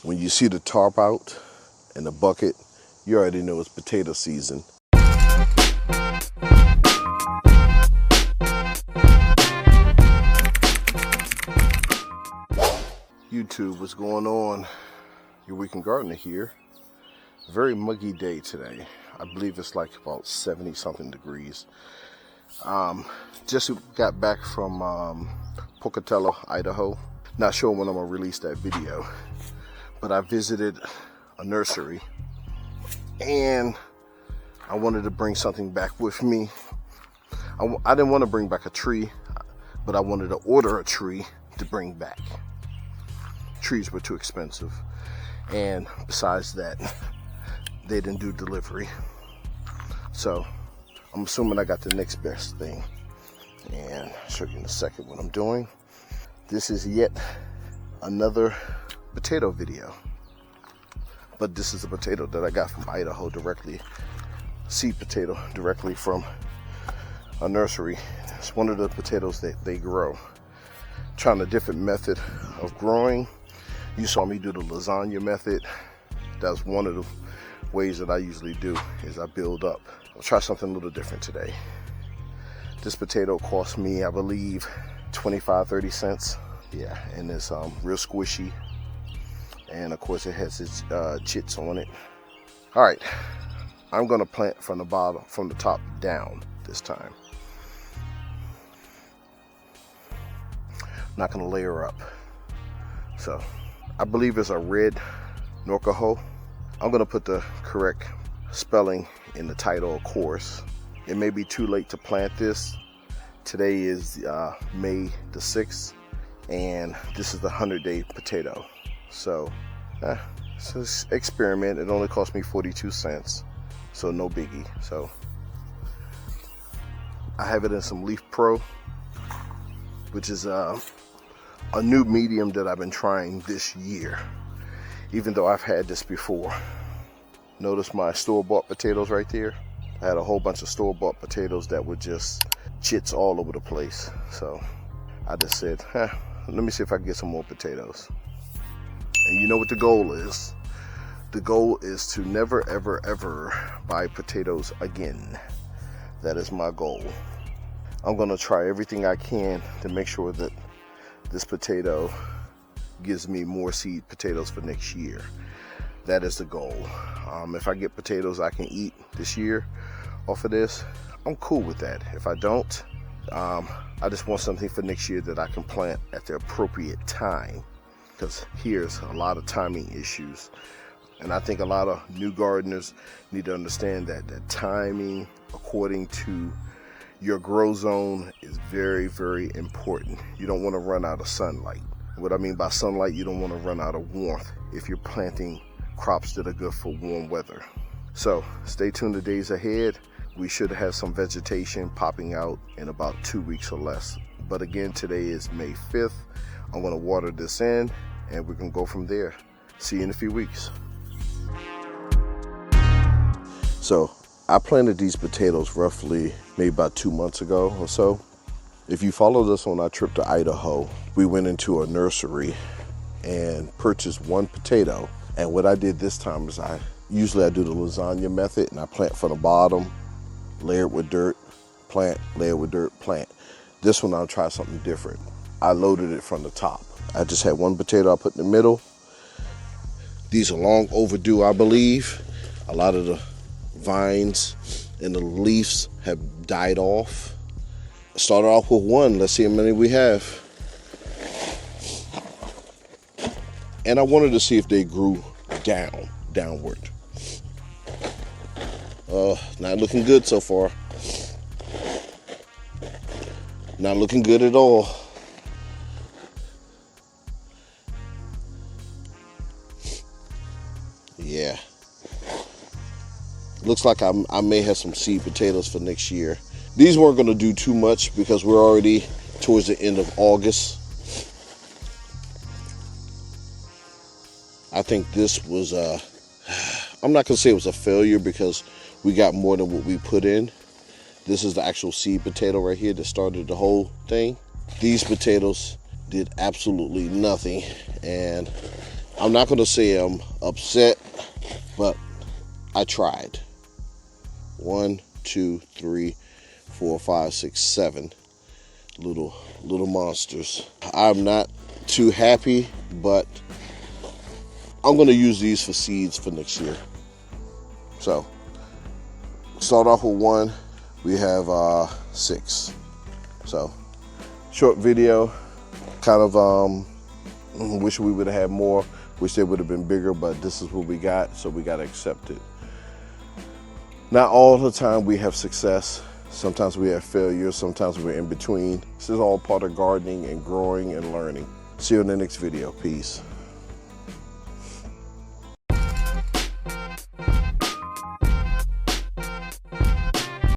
When you see the tarp out and the bucket, you already know it's potato season. YouTube, what's going on? Your Weekend Gardener here. Very muggy day today. I believe it's like about 70 something degrees. Just got back from Pocatello, Idaho. Not sure when I'm gonna release that video, but I visited a nursery and I wanted to bring something back with me. I didn't want to bring back a tree, but I wanted to order a tree to bring back. Trees were too expensive, and besides that, they didn't do delivery. So I'm assuming I got the next best thing, and I'll show you in a second what I'm doing. This is yet another potato video, but this is a potato that I got from Idaho directly, seed potato directly from a nursery. It's one of the potatoes that they grow. Trying a different method of growing. You saw me do the lasagna method. That's one of the ways that I usually do, is I build up. I'll try something a little different today. This potato cost me, I believe, 25-30 cents. Yeah, and it's real squishy, and of course it has its chits on it. All right, I'm gonna plant from the top down this time. Not gonna layer up. So I believe it's a red Norcaho. I'm gonna put the correct spelling in the title, of course. It may be too late to plant this. Today is May the 6th, and this is the 100-day potato. So it's an experiment. It only cost me 42 cents, so no biggie. So I have it in some Leaf Pro, which is a new medium that I've been trying this year, even though I've had this before. Notice my store-bought potatoes right there. I had a whole bunch of store-bought potatoes that were just chits all over the place. So I just said, let me see if I can get some more potatoes. And you know what the goal is? The goal is to never, ever, ever buy potatoes again. That is my goal. I'm gonna try everything I can to make sure that this potato gives me more seed potatoes for next year. That is the goal. If I get potatoes I can eat this year off of this, I'm cool with that. If I don't, I just want something for next year that I can plant at the appropriate time, because here's a lot of timing issues. And I think a lot of new gardeners need to understand that the timing according to your grow zone is very, very important. You don't want to run out of sunlight. What I mean by sunlight, you don't want to run out of warmth if you're planting crops that are good for warm weather. So stay tuned the days ahead. We should have some vegetation popping out in about 2 weeks or less. But again, today is May 5th. I'm going to water this in, and we're going to go from there. See you in a few weeks. So I planted these potatoes roughly maybe about 2 months ago or so. If you followed us on our trip to Idaho, we went into a nursery and purchased one potato. And what I did this time is usually I do the lasagna method, and I plant from the bottom, layer it with dirt, plant, layer it with dirt, plant. This one I'll try something different. I loaded it from the top. I just had one potato I put in the middle. These are long overdue, I believe. A lot of the vines and the leaves have died off. I started off with one. Let's see how many we have. And I wanted to see if they grew downward. Not looking good so far. Not looking good at all. Yeah. Looks like I may have some seed potatoes for next year. These weren't going to do too much because we're already towards the end of August. I think this was I'm not going to say it was a failure because we got more than what we put in. This is the actual seed potato right here that started the whole thing. These potatoes did absolutely nothing, and I'm not going to say I'm upset, but I tried. 1, 2, 3, 4, 5, 6, 7 little monsters. I'm not too happy, but I'm going to use these for seeds for next year. So start off with 1. We have 6. So short video. Kind of wish we would have had more. Wish they would have been bigger, but this is what we got, so we got to accept it. Not all the time we have success. Sometimes we have failure. Sometimes we're in between. This is all part of gardening and growing and learning. See you in the next video. Peace.